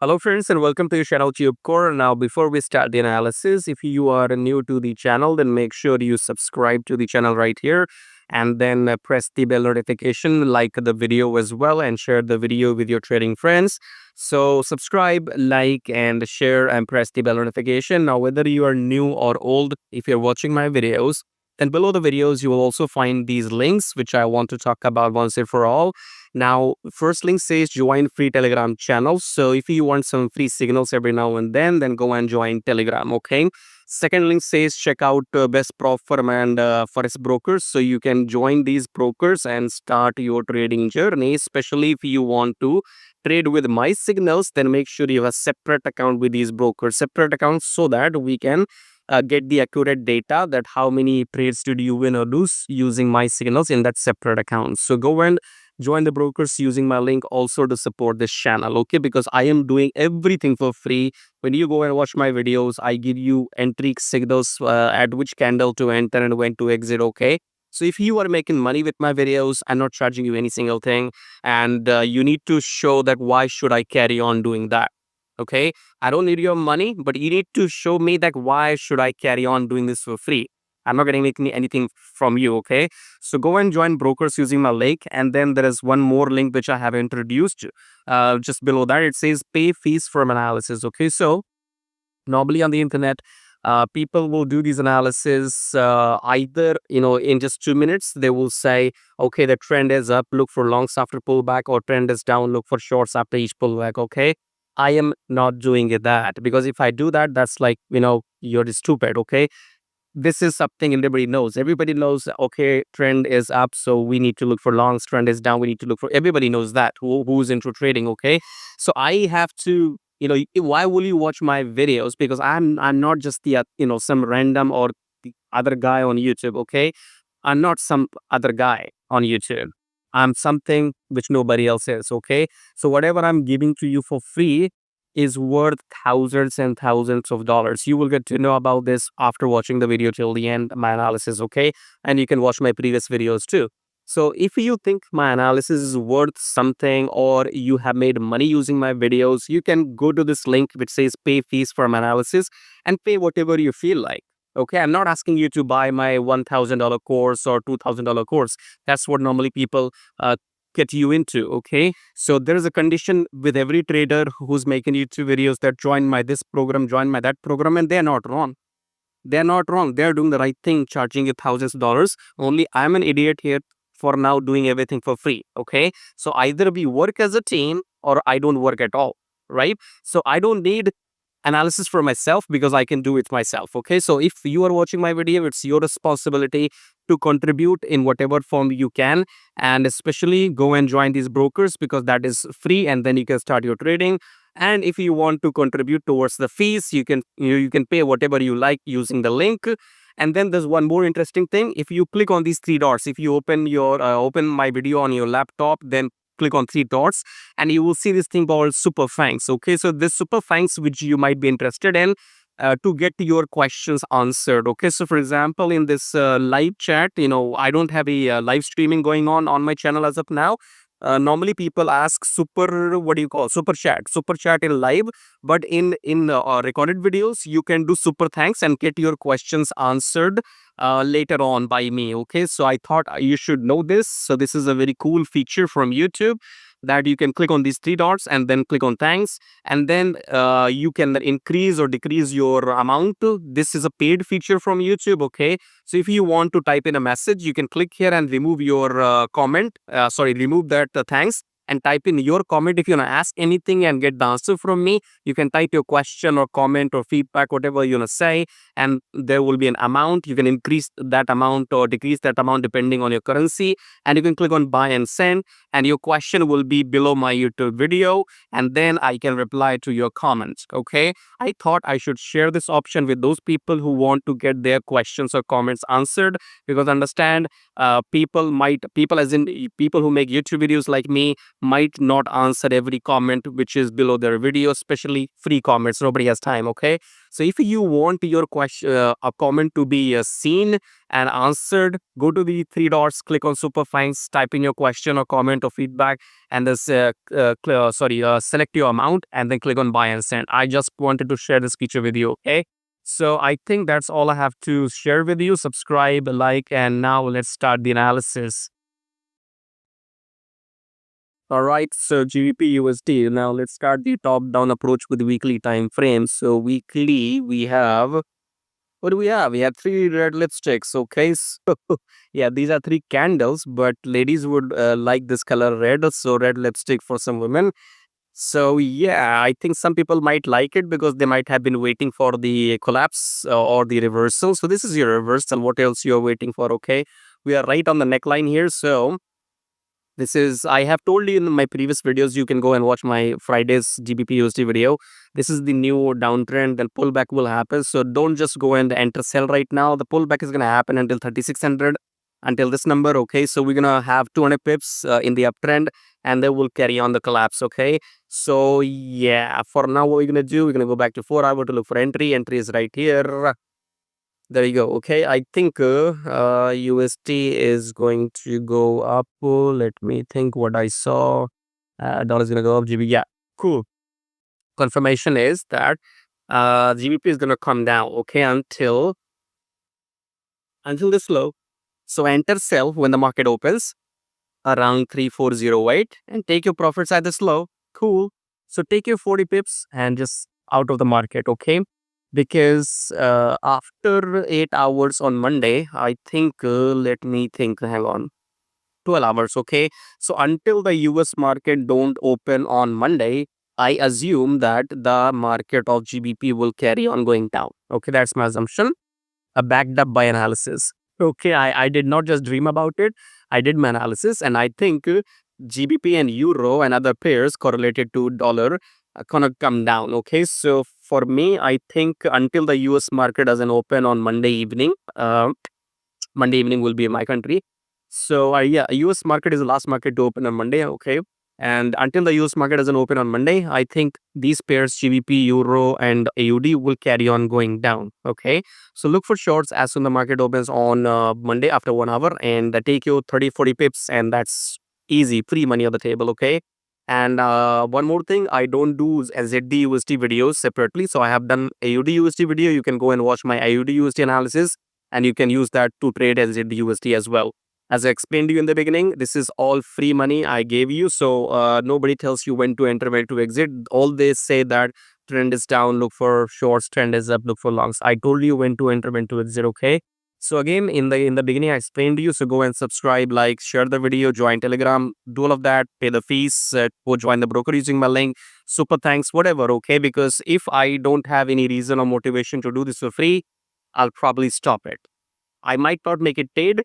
Hello friends and welcome to your channel TubeCore. Now before we start the analysis, if you are new to the channel, then make sure you subscribe to the channel right here and then press the bell notification, like the video as well and share the video with your trading friends. So subscribe, like and share and press the bell notification. Now whether you are new or old, if you're watching my videos, then below the videos you will also find these links which I want to talk about once and for all. Now, first link says join free Telegram channel. So if you want some free signals every now and then go and join Telegram, okay? Second link says check out best prop firm and Forex brokers. So you can join these brokers and start your trading journey, especially if you want to trade with my signals, then make sure you have a separate account with these brokers, separate accounts so that we can get the accurate data that how many trades did you win or lose using my signals in that separate account. So go and join the brokers using my link also to support this channel, okay? Because I am doing everything for free. When you go and watch my videos, I give you entry signals at which candle to enter and when to exit, okay? So if you are making money with my videos, I'm not charging you any single thing, and you need to show that why should I carry on doing that, okay? I don't need your money, but you need to show me that why should I carry on doing this for free. I'm not getting anything from you, okay? So go and join brokers using my link. And then there is one more link which I have introduced. Just below that, it says pay fees from analysis, okay? So normally on the internet, people will do these analysis either, in just 2 minutes. They will say, okay, the trend is up, look for longs after pullback, or trend is down, look for shorts after each pullback, okay? I am not doing that because if I do that, that's like, you're stupid, okay? This is something everybody knows. Everybody knows, okay, trend is up, so we need to look for longs. Trend is down, we need to look for. Everybody knows that who's into trading, okay? So I have to, why will you watch my videos? Because I'm not just the some random or the other guy on YouTube, okay? I'm not some other guy on YouTube. I'm something which nobody else is, okay? So whatever I'm giving to you for free is worth thousands and thousands of dollars. You will get to know about this after watching the video till the end, my analysis, okay? And you can watch my previous videos too. So if you think my analysis is worth something or you have made money using my videos, you can go to this link which says pay fees for my analysis and pay whatever you feel like. Okay, I'm not asking you to buy my $1,000 course or $2,000 course. That's what normally people get you into, okay? So there is a condition with every trader who's making YouTube videos that join my this program, join my that program, and they're not wrong. They're not wrong. They're doing the right thing, charging you thousands of dollars. Only I'm an idiot here for now doing everything for free, okay? So either we work as a team or I don't work at all, right? So I don't need analysis for myself because I can do it myself, okay? So if you are watching my video, it's your responsibility to contribute in whatever form you can, and especially go and join these brokers because that is free and then you can start your trading. And if you want to contribute towards the fees, you can you can pay whatever you like using the link. And then there's one more interesting thing. If you click on these three dots, if you open my video on your laptop, then click on three dots and you will see this thing called super fangs, okay? So this super fangs which you might be interested in to get your questions answered, okay? So for example, in this live chat, I don't have a live streaming going on my channel as of now. Normally people ask what do you call super chat in live, but in recorded videos you can do super thanks and get your questions answered later on by me, okay? So I thought you should know this. So this is a very cool feature from YouTube that you can click on these three dots and then click on thanks, and then you can increase or decrease your amount. This is a paid feature from YouTube, okay? So if you want to type in a message, you can click here and remove your remove that thanks, and type in your comment. If you want to ask anything and get the answer from me, you can type your question or comment or feedback, whatever you want to say, and there will be an amount. You can increase that amount or decrease that amount depending on your currency, and you can click on buy and send, and your question will be below my YouTube video, and then I can reply to your comments, okay? I thought I should share this option with those people who want to get their questions or comments answered, because understand, people as in people who make YouTube videos like me might not answer every comment which is below their video, especially free comments. Nobody has time, okay? So if you want your question, a comment to be seen and answered, go to the three dots, click on super thanks, type in your question or comment or feedback, and this select your amount and then click on buy and send. I just wanted to share this feature with you, okay? So I think that's all I have to share with you. Subscribe, like, and now let's start the analysis. All right, so GBPUSD. Now let's start the top-down approach with weekly time frames. So weekly, we have, what do we have? We have three red lipsticks. Okay, so yeah, these are three candles, but ladies would like this color red. So red lipstick for some women. So yeah, I think some people might like it because they might have been waiting for the collapse or the reversal. So this is your reversal. What else you're waiting for? Okay, we are right on the neckline here. So this is, I have told you in my previous videos, you can go and watch my Friday's GBPUSD video. This is the new downtrend and pullback will happen. So don't just go and enter sell right now. The pullback is going to happen until 3600, until this number. Okay, so we're going to have 200 pips in the uptrend and then we'll carry on the collapse. Okay, so yeah, for now, what we're going to do, we're going to go back to 4 hour to look for entry. Entry is right here. There you go. Okay, I think USD is going to go up. Let me think what I saw. Dollar is going to go up. GB, yeah, cool. Confirmation is that GBP is going to come down. Okay, until this low. So enter sell when the market opens around 3408 and take your profits at this low. Cool. So take your 40 pips and just out of the market. Okay, because after 8 hours on Monday, I think, let me think, hang on, 12 hours, okay? So until the US market don't open on Monday, I assume that the market of GBP will carry on going down. Okay, that's my assumption, backed up by analysis. Okay, I did not just dream about it. I did my analysis and I think GBP and Euro and other pairs correlated to dollar gonna come down. Okay, so for me, I think until the US market doesn't open on Monday evening, Monday evening will be in my country. So yeah, US market is the last market to open on Monday. Okay, and until the US market doesn't open on Monday, I think these pairs GBP, Euro, and AUD will carry on going down. Okay, so look for shorts as soon the market opens on Monday after 1 hour, and take you 30-40 pips, and that's easy, free money on the table. Okay. And one more thing, I don't do ZD USD videos separately. So I have done AUD USD video. You can go and watch my AUD USD analysis and you can use that to trade ZD USD as well. As I explained to you in the beginning, this is all free money I gave you. So nobody tells you when to enter, when to exit. All they say that trend is down, look for shorts, trend is up, look for longs. I told you when to enter, when to exit. Okay. So again, in the beginning, I explained to you. So go and subscribe, like, share the video, join Telegram, do all of that, pay the fees, go join the broker using my link. Super thanks, whatever. Okay, because if I don't have any reason or motivation to do this for free, I'll probably stop it. I might not make it paid,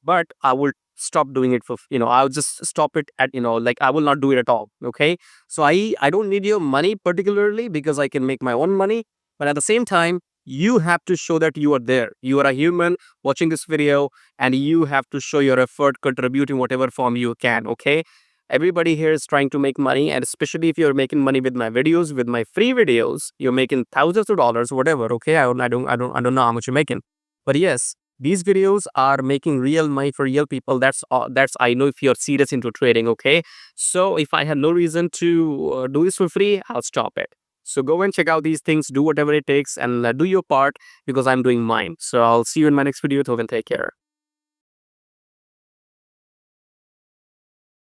but I will stop doing it for, I'll just stop it at, like I will not do it at all. Okay. So I don't need your money particularly because I can make my own money. But at the same time, you have to show that you are there. You are a human watching this video and you have to show your effort, contribute in whatever form you can. Okay. Everybody here is trying to make money, and especially if you're making money with my videos, with my free videos, you're making thousands of dollars, whatever. Okay, I don't know how much you're making, but yes, these videos are making real money for real people. That's I know if you're serious into trading. Okay, so if I have no reason to do this for free, I'll stop it. So go and check out these things, do whatever it takes, and do your part because I'm doing mine. So I'll see you in my next video. Till then, take care.